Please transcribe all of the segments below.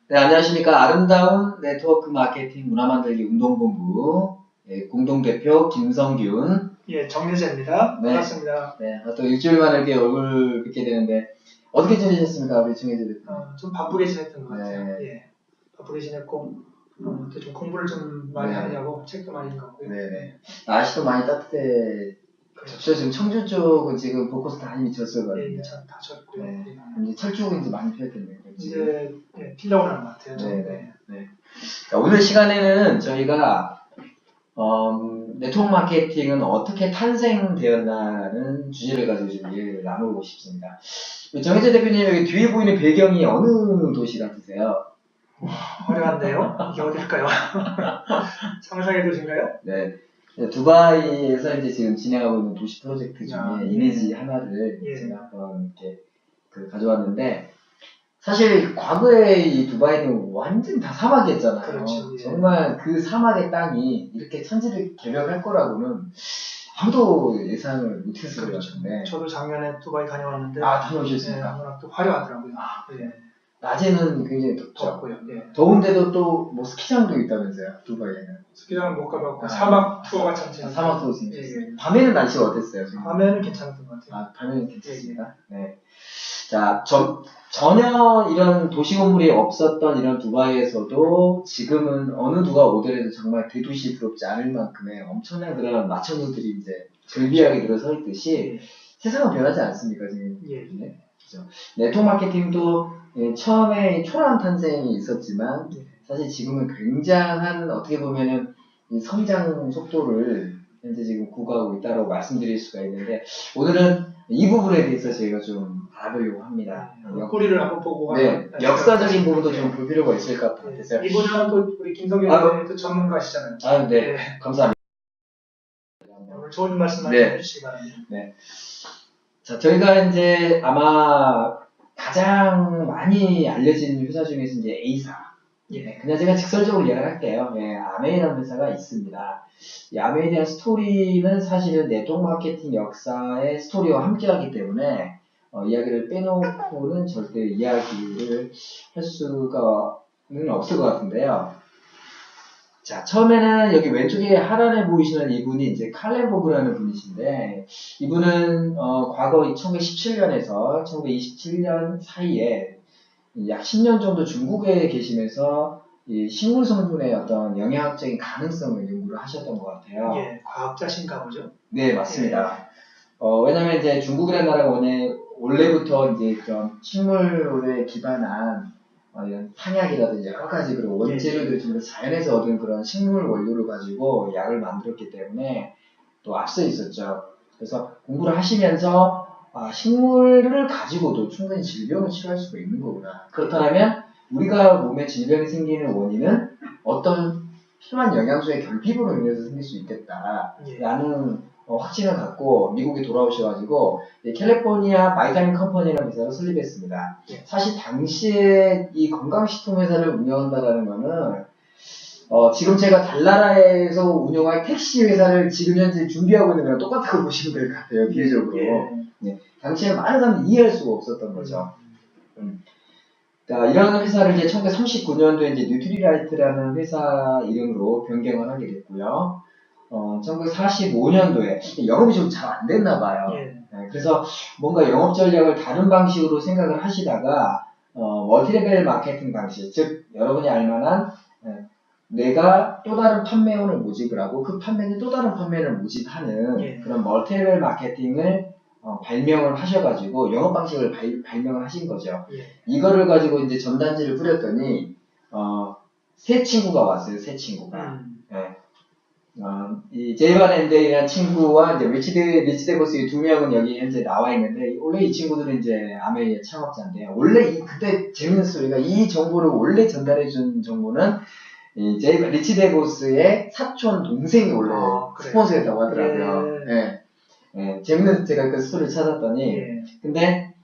네, 안녕하십니까. 아름다운 네트워크 마케팅 문화만들기 운동본부 공동대표 김성균. 예, 정유재입니다. 네. 반갑습니다. 네, 또 일주일 만에 이렇게 얼굴 뵙게 되는데 어떻게 지내셨습니까, 우리 정유재 대표님? 좀 바쁘게 지냈던 것 같아요. 네. 예, 바쁘게 지냈고 또 좀 공부를 좀 많이 네. 하느냐고 책도 많이 읽었고요. 네네. 날씨도 많이 따뜻해. 저 지금 청주 쪽은 지금 벚꽃이 다 이미 졌어요. 예, 다 졌고요. 네. 예. 이제 철쭉은 이제 많이 피었겠네요. 이제 피려고 하는 것 같아요. 네. 네. 자, 오늘 시간에는 저희가 네트워크 마케팅은 어떻게 탄생되었나라는 주제를 가지고 좀 얘기를 나누고 싶습니다. 정혜재 대표님, 여기 뒤에 보이는 배경이 어느 도시 같으세요? 어려운데요? 이게 어딜까요? 상상의 도시인가요? 네. 두바이에서 이제 지금 진행하고 있는 도시 프로젝트 중에 이미지 하나를 예. 제가 한번 이렇게 가져왔는데, 사실 과거에 이 두바이는 완전 다 사막이었잖아요. 그렇죠. 예. 정말 그 사막의 땅이 이렇게 천지를 개벽할 거라고는 아무도 예상을 못했을 것 같은데. 저도 작년에 두바이 다녀왔는데. 다녀오셨습니까? 워낙 또 화려하더라고요. 예. 낮에는 굉장히 덥죠. 덥고요. 예. 더운데도 또 뭐 스키장도 있다면서요, 두바이에는. 스키장은 못 가봤고 사막 투어가 참 재밌어요. 사막 투어 진짜. 예. 밤에는 날씨가 어땠어요? 지금? 밤에는 괜찮았던 것 같아요. 밤에는 괜찮습니다. 네. 자, 전혀 이런 도시 건물이 없었던 이런 두바이에서도 지금은 어느 누가 오더라도 정말 대도시 부럽지 않을 만큼의 엄청난 그런 마천루들이 이제 절비하게 들어서 있듯이 세상은 변하지 않습니까, 지금? 예. 네. 그렇죠. 네트워크 마케팅도 처음에 초라한 탄생이 있었지만 사실 지금은 굉장한 어떻게 보면은 이 성장 속도를 현재 지금 구가하고 있다고 말씀드릴 수가 있는데 오늘은 이 부분에 대해서 저희가 좀 알아보려고 합니다. 꼬리를 한번 보고 역사적인 부분도 좀 볼 필요가 있을 것 같아요. 이분은 또 우리 김성균 대표 전문가시잖아요. 네. 감사합니다. 오늘 좋은 말씀 많이 해주시기 바랍니다. 네. 자, 저희가 이제 아마 가장 많이 알려진 회사 중에서 이제 A사. 그냥 제가 직설적으로 이야기를 할게요. 아메이라는 회사가 있습니다. 이 아메이에 대한 스토리는 사실은 네트워크 마케팅 역사의 스토리와 함께하기 때문에 이야기를 빼놓고는 절대 이야기를 할 수가는 없을 것 같은데요. 자, 처음에는 여기 왼쪽에 하단에 보이시는 이분이 이제 칼렌버그라는 분이신데, 이분은, 과거 1917년에서 1927년 사이에 약 10년 정도 중국에 계시면서 이 식물 성분의 어떤 영양학적인 가능성을 연구를 하셨던 것 같아요. 예, 과학자신가 보죠? 네, 맞습니다. 왜냐면 이제 중국이라는 나라가 원래부터 이제 그런 식물에 기반한 이런 향약이라든지 여러 가지 그런 원재료들 중에서 자연에서 얻은 그런 식물 원료를 가지고 약을 만들었기 때문에 또 앞서 있었죠. 그래서 공부를 하시면서 식물을 가지고도 충분히 질병을 치료할 수가 있는 거구나. 그렇다면 우리가 몸에 질병이 생기는 원인은 어떤 필요한 영양소의 결핍으로 인해서 생길 수 있겠다라는 확신을 갖고 미국에 돌아오셔가지고 캘리포니아 바이타민 컴퍼니라는 회사를 설립했습니다. 사실 당시에 이 건강식품 회사를 운영한다라는 거는 지금 제가 달나라에서 운영할 택시 회사를 지금 현재 준비하고 있는 거랑 똑같다고 보시면 될 것 같아요. 비례적으로. 당시에 많은 사람들이 이해할 수가 없었던 거죠. 자, 이런 회사를 이제 1939년도에 이제 뉴트리라이트라는 회사 이름으로 변경을 하게 됐고요. 1945년도에 영업이 좀 잘 안 됐나 봐요. 그래서 뭔가 영업 전략을 다른 방식으로 생각을 하시다가 멀티레벨 마케팅 방식, 즉 여러분이 알만한 내가 또 다른 판매원을 모집을 하고 그 판매는 또 다른 판매를 모집하는 그런 멀티레벨 마케팅을 발명을 하셔가지고 영업 방식을 발명을 하신 거죠. 이거를 가지고 이제 전단지를 뿌렸더니 세 친구가 왔어요. 세 친구가. 이 제이반 앤데이라는 친구와 이제 리치 데보스 두 명은 여기 현재 나와 있는데 원래 이 친구들은 이제 아메이의 창업자인데요. 원래 그때 재밌는 스토리가 이 정보를 원래 전달해 준 정보는 이 리치 데보스의 사촌 동생이 원래 스폰서였다고 하더라고요. 재밌는 제가 그 스토리를 찾았더니 근데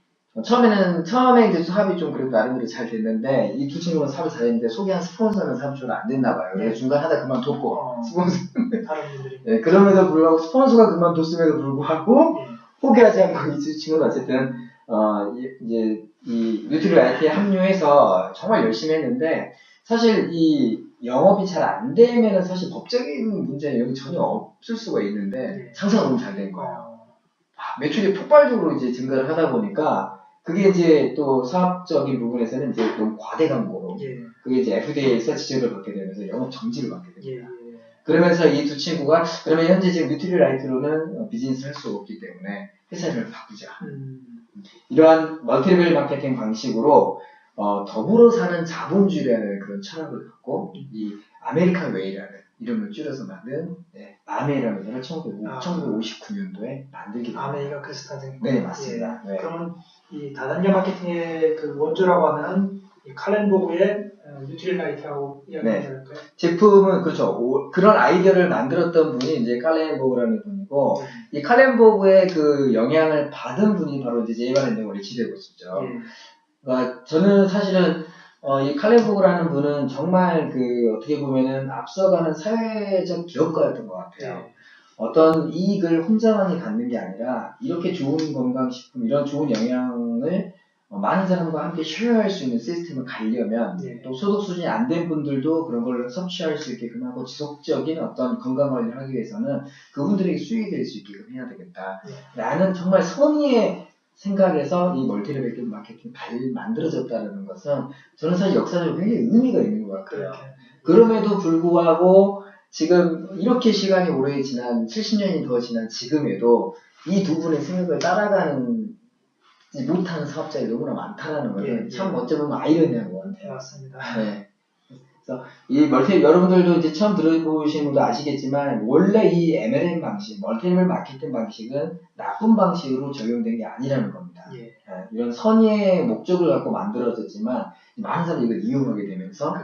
처음에 이제 사업이 좀 그래도 나름대로 잘 됐는데 이 두 친구는 사업이 잘 됐는데 소개한 스폰서는 사업적으로 안 됐나 봐요. 그래서 중간 하다 그만뒀고 스폰서 다른 분들이 그럼에도 불구하고 스폰서가 그만뒀음에도 불구하고 포기하지 않고 이 두 친구는 어쨌든 이제 이 뉴트리라이트에 합류해서 정말 열심히 했는데 사실 이 영업이 잘 안 되면은 사실 법적인 문제는 여기 전혀 없을 수가 있는데 장사가 너무 잘 된 거예요. 매출이 폭발적으로 이제 증가를 하다 보니까 그게 이제 또 사업적인 부분에서는 이제 너무 과대 광고로 그게 이제 FDA에서 지적을 받게 되면서 영업 정지를 받게 됩니다. 그러면서 이 두 친구가 그러면 현재 지금 뉴트리라이트로는 비즈니스를 할 수 없기 때문에 회사를 바꾸자. 이러한 멀티레벨 마케팅 방식으로 더불어 사는 자본주의라는 그런 철학을 갖고 이 아메리칸 웨이라는 이름을 줄여서 만든 아메이라는 회사를 1959년도에 만들게 됩니다. 아메이가 그 스타ting. 네, 맞습니다. 네. 그러면 이 다단계 마케팅의 그 원조라고 하는 이 칼렌보그의 뉴트리라이트라고 이야기하면 될까요? 제품은 그렇죠. 그런 아이디어를 만들었던 분이 이제 칼렌보그라는 분이고 이 칼렌보그의 그 영향을 받은 분이 바로 이제 제이바렌드가 리치되고 있었죠. 그러니까 저는 사실은 이 칼렌보그라는 분은 정말 그 어떻게 보면은 앞서가는 사회적 기업가였던 것 같아요. 어떤 이익을 혼자만이 갖는 게 아니라 이렇게 좋은 건강식품, 이런 좋은 영양을 많은 사람과 함께 쉐어할 수 있는 시스템을 가려면 또 소득 수준이 안 된 분들도 그런 걸 섭취할 수 있게끔 하고 지속적인 어떤 건강 관리를 하기 위해서는 그분들에게 수익이 될 수 있게끔 해야 되겠다. 라는 정말 선의의 생각에서 이 멀티레벨 마케팅이 만들어졌다는 것은 저는 사실 역사적으로 굉장히 의미가 있는 것 같아요. 그럼에도 불구하고 지금 이렇게 시간이 오래 지난 70년이 더 지난 지금에도 이 두 분의 생각을 따라가는 못하는 사업자들이 너무나 많다라는 것은 참 어찌 보면 아이러니한 것 같아요. 맞습니다. 네. 그래서 이 여러분들도 이제 처음 들어보신 분도 아시겠지만 원래 이 MLM 방식, 멀티레벨 마케팅 방식은 나쁜 방식으로 적용된 게 아니라는 겁니다. 이런 선의의 목적을 갖고 만들어졌지만 많은 사람이 이걸 이용하게 되면서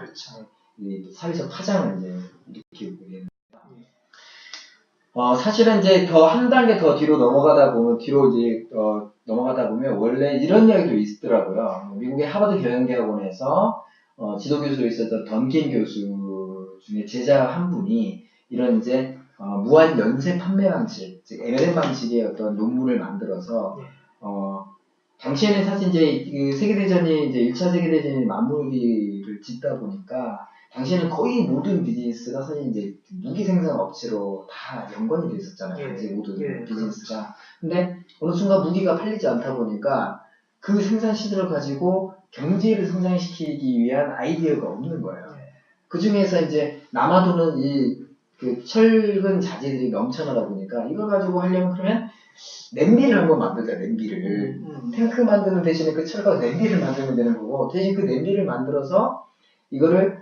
이 사회적 파장을 이제 일으키고 있는. 사실은 이제 더 한 단계 더 뒤로 넘어가다 보면 원래 이런 이야기도 있더라고요. 미국의 하버드 경영대학원에서 지도교수로 있었던 던킨 교수 중에 제자 한 분이 이런 이제 무한 연쇄 판매 방식, 즉 MLM 방식의 어떤 논문을 만들어서 당시에는 사실 이제 그 세계대전이 이제 1차 세계대전이 마무리를 짓다 보니까 당시에는 거의 모든 비즈니스가 사실 이제 무기 생산 업체로 다 연관이 돼 있었잖아요. 이제 모든 비즈니스가. 근데 어느 순간 무기가 팔리지 않다 보니까 그 생산 시설을 가지고 경제를 성장시키기 위한 아이디어가 없는 거예요. 그 중에서 이제 남아도는 그 철근 자재들이 넘쳐나다 보니까 이걸 가지고 하려면 그러면 냄비를 한번 만들자, 냄비를. 탱크 만드는 대신에 그 철과 냄비를 만들면 되는 거고, 대신 그 냄비를 만들어서 이거를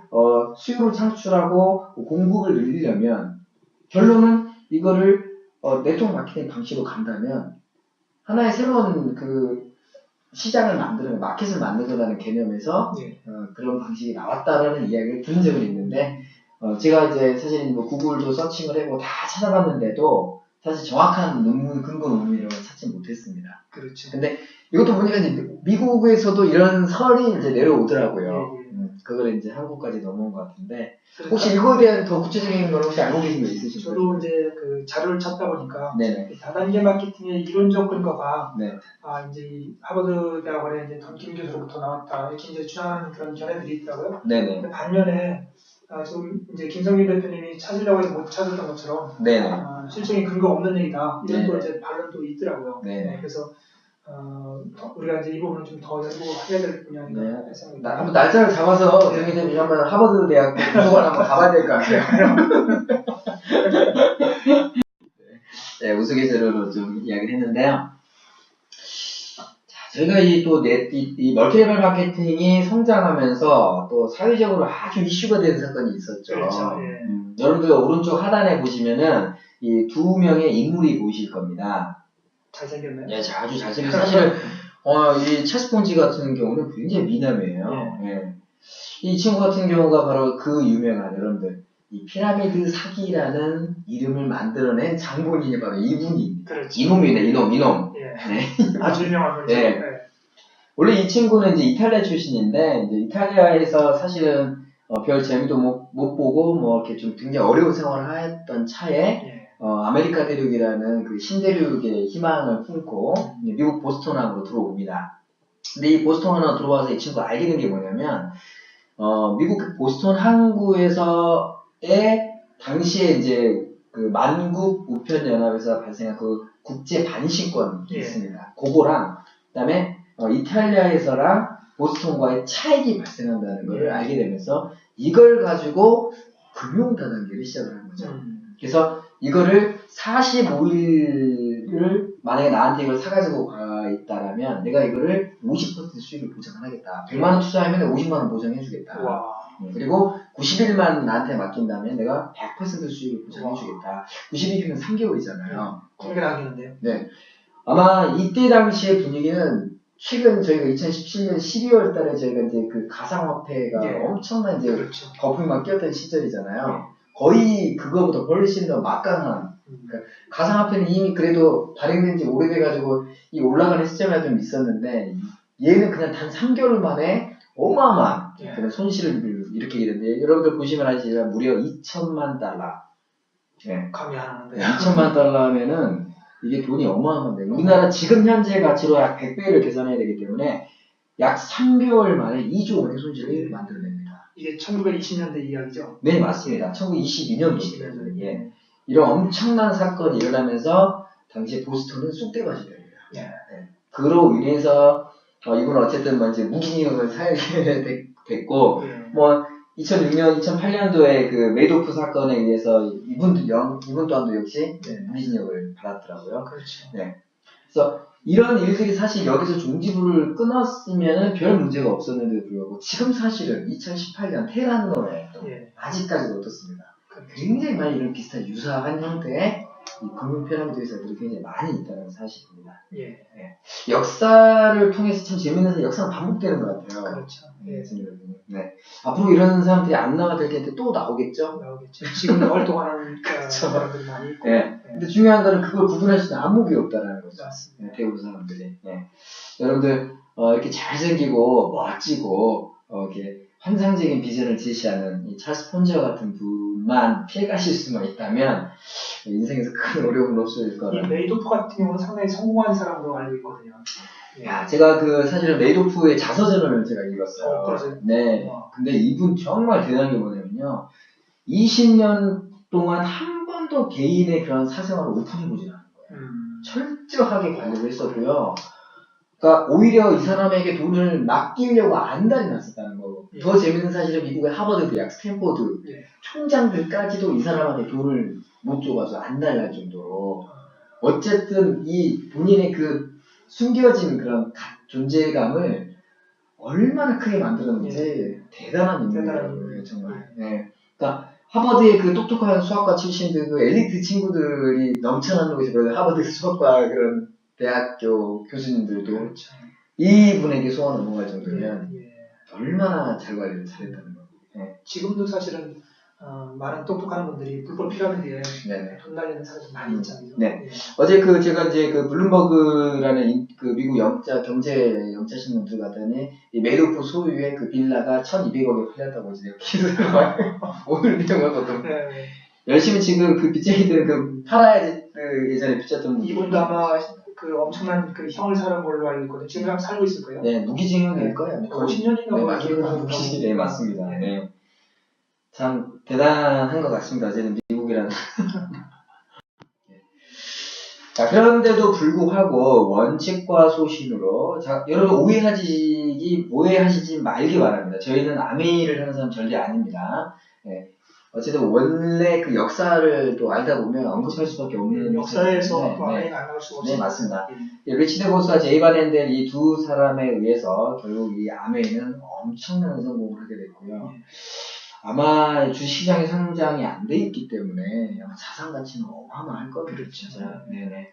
수요를 창출하고 공급을 늘리려면 결론은 이거를 네트워크 마케팅 방식으로 간다면 하나의 새로운 그 시장을 만드는 마켓을 만들어가는 개념에서 그런 방식이 나왔다라는 이야기를 들은 적은 있는데 제가 이제 사실 뭐 구글도 서칭을 해보고 다 찾아봤는데도 사실 정확한 논문, 근거 논문 이런 걸 찾지 못했습니다. 그렇죠. 근데 이것도 보니까 이제 미국에서도 이런 설이 이제 내려오더라고요. 그걸 이제 한국까지 넘어온 것 같은데 혹시 이거에 대한 더 구체적인 걸 혹시 알고 계신 거 있으신가요? 저도 이제 그 자료를 찾다 보니까 다단계 마케팅의 이론적 근거가 이제 이 하버드 대학원의 이제 던킨 교수로부터 나왔다 이렇게 이제 주장하는 그런 견해들이 있더라고요. 근데 반면에 지금 이제 김성민 대표님이 찾으려고 해도 못 찾았던 것처럼 실적인 근거 없는 얘기다 이런 또 이제 반론도 있더라고요. 그래서 우리가 이제 이 부분을 좀 더 연구해야 될 분야인가 생각합니다. 한번 날짜를 잡아서 정희 대표님 한번 하버드 대학 도서관 한번 가봐야 될 것 같아요. 네, 우스갯소리로 좀 이야기를 했는데요. 자, 저희가 이 멀티레벨 마케팅이 성장하면서 또 사회적으로 아주 이슈가 된 사건이 있었죠. 그렇죠. 여러분들 오른쪽 하단에 보시면은 이 두 명의 인물이 보이실 겁니다. 잘생겼네. 네, 아주 잘생겼어요. 사실은 이 찰스 폰지 같은 경우는 굉장히 미남이에요. 이 친구 같은 경우가 바로 그 유명한 여러분들 이 피라미드 사기라는 이름을 만들어낸 장본인이 바로 이분이. 이놈이네, 이놈. 아주 유명한 거죠. 원래 이 친구는 이제 이탈리아 출신인데 이제 이탈리아에서 사실은 별 재미도 못 보고 뭐 이렇게 좀 굉장히 어려운 생활을 했던 차에 아메리카 대륙이라는 그 신대륙의 희망을 품고 미국 보스턴항으로 들어옵니다. 근데 이 보스턴 하나 들어와서 이 친구가 알게 된 게 뭐냐면, 미국 그 보스턴 항구에서의 당시에 이제 그 만국 우편연합에서 발생한 그 국제 반시권이 있습니다. 그거랑, 그 다음에 이탈리아에서랑 보스턴과의 차익이 발생한다는 걸 알게 되면서 이걸 가지고 금융다단계를 시작을 한 거죠. 그래서 이거를 45일을 만약에 나한테 이걸 사가지고 가 있다라면 내가 이거를 50% 수익을 보장하겠다. 100만원 투자하면 50만원 보장해주겠다. 그리고 90일만 나한테 맡긴다면 내가 100% 수익을 보장해주겠다. 90일이면 3개월이잖아요. 되게 나겠는데요? 네. 아마 이때 당시의 분위기는 최근 저희가 2017년 12월 달에 저희가 이제 그 가상화폐가 엄청난 이제 그렇죠. 거품이 막 끼었던 시절이잖아요. 거의 그거보다 훨씬 더 막강한. 그러니까 가상화폐는 이미 그래도 발행된 지 오래돼가지고 이 올라가는 시점이 좀 있었는데 얘는 그냥 단 3개월 만에 어마어마한 그런 손실을 일으키게 되는데 여러분들 보시면 아시지만 무려 2천만 달러. 네. 감이 안 오는데. 2천만 달러면은 이게 돈이 어마어마한데 우리나라 지금 현재 가치로 약 100배를 계산해야 되기 때문에 약 3개월 만에 2조 원의 손실을 만들어냅니다. 이게 1920년대 이야기죠? 네, 맞습니다. 1922년도. 예. 이런 엄청난 사건이 일어나면서 당시에 보스턴은 쑥대밭이 됩니다. 네. 그로 인해서 이분은 어쨌든 뭐 이제 무기징역을 살게 됐고 뭐 2006년, 2008년도에 그 메이도프 사건에 의해서 이분 또한도 역시 무기징역을 받았더라고요. 그렇죠. 네. 그래서 이런 일들이 사실 여기서 종지부를 끊었으면 별 문제가 없었는데도 불구하고 지금 사실은 2018년 테란노에 아직까지도 어떻습니다. 굉장히 많이 이런 비슷한 유사한 형태의 이 금융피라미드 회사들이 굉장히 많이 있다는 사실입니다. 역사를 통해서 참 재밌는 역사는 반복되는 것 같아요. 그렇죠. 네. 앞으로 이런 사람들이 안 나와 될 텐데 또 나오겠죠? 지금도 활동하는 사람들이 많이 있고. 근데 중요한 거는 그걸 구분할 수 있는 안목이 없다는 거죠. 대부분 사람들이. 여러분들 이렇게 잘생기고 멋지고 이렇게 환상적인 비전을 제시하는 이 찰스 폰지와 같은 분만 피해가실 수만 있다면 인생에서 큰 어려움은 없을 거라고. 이 메이도프 같은 경우는 상당히 성공한 사람으로 알고 있거든요. 야, 제가 사실은 메이도프의 자서전을 제가 읽었어요. 그러세요? 네. 근데 이분 정말 대단한 게 뭐냐면요. 20년 동안 한 번도 개인의 그런 사생활을 오픈해보지 않은 거예요. 철저하게 관리를 했었고요. 그러니까 오히려 이 사람에게 돈을 맡기려고 안달이 났었다는 거고. 더 재밌는 사실은 미국의 하버드 대학, 스탠포드 총장들까지도 이 사람한테 돈을 못 줘가지고 안달날 정도로. 어쨌든 이 본인의 그 숨겨진 그런 존재감을 얼마나 크게 만들었는지 대단한 인물이라고요, 정말. 그러니까 하버드의 그 똑똑한 수학과 출신들, 그 엘리트 친구들이 넘쳐나는 곳이 바로 하버드 수학과 그런 대학교 교수님들도 그렇죠. 이분에게 소원 넘어갈 정도면 얼마나 잘 관리를 잘했다는 거고. 지금도 사실은 많은 똑똑한 분들이 불법 피라미드에 돈 날리는 사람이 많이 있잖아요. 어제 제가 이제 그 블룸버그라는 그 미국 경제 영자 신문 들어갔더니 이 메이도프 소유의 그 빌라가 1,200억에 팔렸다고 이제 기사를 오늘 내용하고 또 열심히 지금 그 빚쟁이들은 그 팔아야지 예전에 빚졌던 이분도 아마 그 엄청난 그 형을 사는 걸로 알고 있거든요. 지금 살고 있을 거예요. 네, 무기징역일 거예요. 10년인가 네, 맞습니다. 네. 참 대단한 것 같습니다. 어제는 미국이라는. 자, 그런데도 불구하고 원칙과 소신으로 여러분 오해하시지 말기 바랍니다. 저희는 아메이를 하는 사람 절대 아닙니다. 어쨌든 원래 그 역사를 또 알다 보면 언급할 수밖에 없는 역사에서 또 아메이가 안 나올 수가 없습니다. 네, 맞습니다. 리치 데보스와 제이 반 앤델 이 두 사람에 의해서 결국 이 아메이는 엄청난 성공을 하게 됐고요. 아마 주식시장에 상장이 안 돼 있기 때문에 아마 자산 가치는 어마어마할 겁니다. 그렇죠. 네네.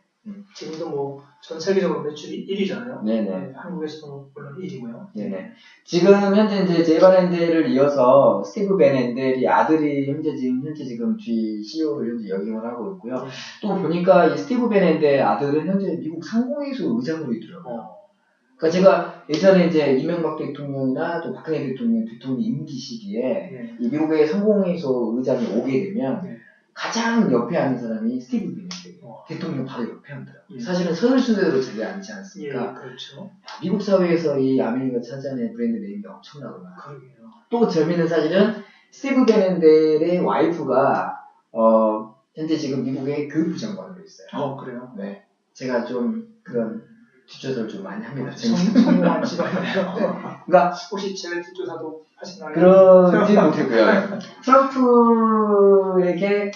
지금도 뭐 전 세계적으로 매출이 1위잖아요. 네네. 한국에서도 물론 1위고요. 네네. 지금 현재 이제 제이 반 앤델을 이어서 스티브 벤 앤델이 아들이 현재 지금 GCEO를 현재 역임을 하고 있고요. 또 보니까 이 스티브 벤 앤델 아들은 현재 미국 상공회의소 의장으로 있더라고요. 그러니까 제가 예전에 이제 이명박 대통령이나 또 박근혜 대통령 임기 시기에 이 미국의 상공회의소 의장이 오게 되면 가장 옆에 앉은 사람이 스티브 비넨데예요. 대통령 바로 옆에 앉더라고요. 사실은 서울순대로 자리에 앉지 않았습니까? 예, 그렇죠. 미국 사회에서 이 아메리카 차잔의 브랜드 네임이 엄청나구나. 그러게요. 또 재미있는 사실은 스티브 베넨델의 와이프가 현재 지금 미국의 교육부 장관으로 있어요. 그래요? 네. 제가 좀 그런 뒷조사를 좀 많이 합니다. 성공한 집안이네요. 그러니까 혹시 제 뒷조사도 하시나요? 그러지 못했고요. 트럼프에게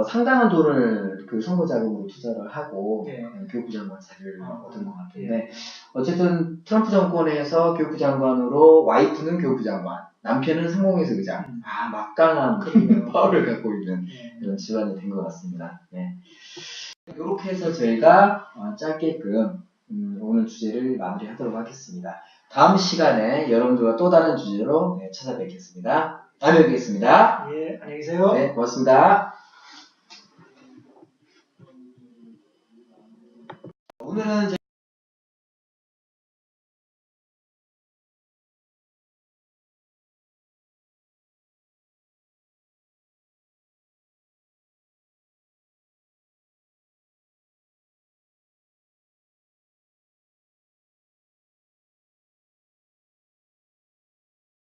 상당한 돈을 그 선거 자금으로 투자를 하고 교육부 장관 자리를 얻은 것 같은데 어쨌든 트럼프 정권에서 교육부 장관으로 와이프는 교육부 장관, 남편은 상공회의소 의장. 막강한 파워를 갖고 있는 그런 집안이 된 것 같습니다. 네. 이렇게 해서 저희가 짧게끔 오늘 주제를 마무리하도록 하겠습니다. 다음 시간에 여러분들과 또 다른 주제로 찾아뵙겠습니다. 다음에 뵙겠습니다. 예, 안녕히 계세요. 네, 고맙습니다. 오늘은